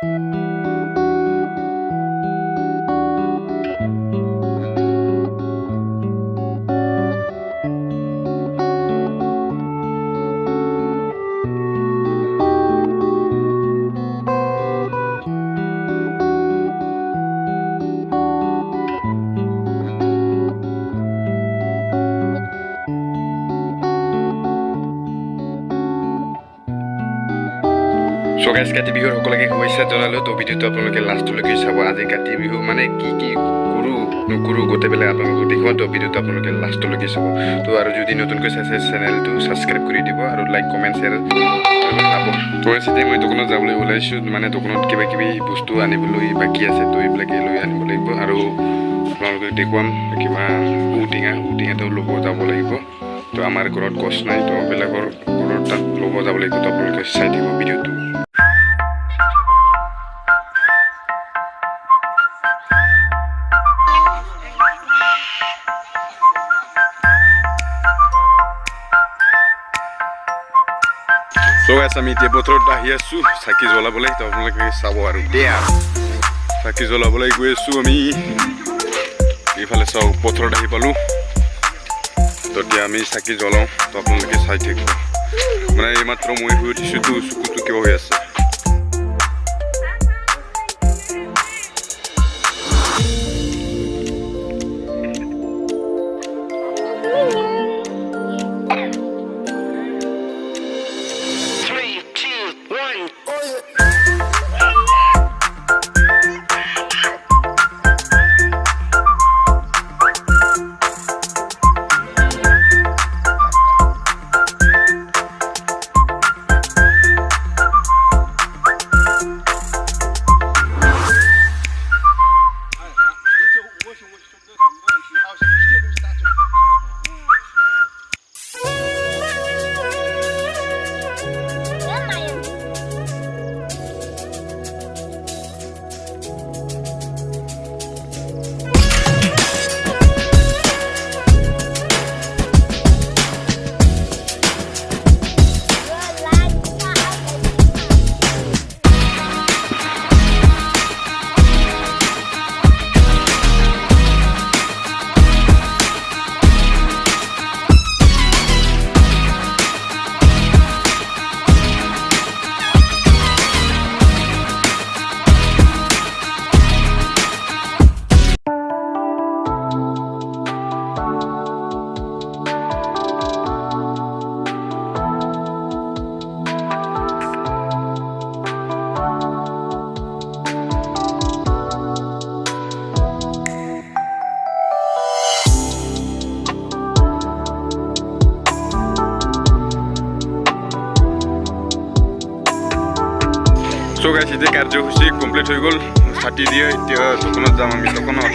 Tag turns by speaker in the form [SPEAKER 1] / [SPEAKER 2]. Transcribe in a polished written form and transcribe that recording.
[SPEAKER 1] So guys, কাতি বিহুৰ সকলোকে শুভেচ্ছা জনালোঁ। তো ভিডিঅ'টো আপোনালোকে লাষ্টলৈকে চাব। আজি কাতি বিহু মানে কি কৰোঁ নকৰোঁ গোটেইবিলাক আপোনালোকক দেখুৱাম। তো ভিডিঅ'টো আপোনালোকে লাষ্টলৈকে চাব। তো আৰু যদি নতুনকৈ চাইছে চেনেলটো ছাবস্ক্ৰাইব কৰি দিব আৰু লাইক কমেণ্ট শ্বেয়াৰ কৰিব নাপাব। তো এতিয়া মই দোকানত যাবলৈ ওলাইছোঁ, মানে দোকানত কিবা কিবি বস্তু আনিবলৈ বাকী আছে। তো এইবিলাকে লৈ আনিব লাগিব আৰু আপোনালোকে দেখুৱাম কিবা ঔটিঙাটো ল'ব যাব লাগিব। তো আমাৰ ঘৰত গছ নাই, তো বেলেগৰ ঘৰত তাত ল'ব যাব লাগিব। তো আপোনালোকে চাই দিব ভিডিঅ'টো। So guys, আমি এতিয়া বতৰত আহি আছোঁ চাকি জ্বলাবলৈ। তো আপোনালোকে চাব আৰু দিয়া চাকি জ্বলাবলৈ গৈ আছোঁ আমি। এইফালে চাওক পথাৰত আহি পালোঁ। তো এতিয়া আমি চাকি জ্বলাওঁ। তো আপোনালোকে চাই থাকিব। মানে এইমাত্ৰ মই শুই উঠিছোঁ, তো চকুটো কিয় হৈ আছে। So guys, এতিয়া কাৰ্যসূচী কমপ্লিট হৈ গ'ল। ছাতি দিয়ে এতিয়া দোকানত যাম আমি। দোকানত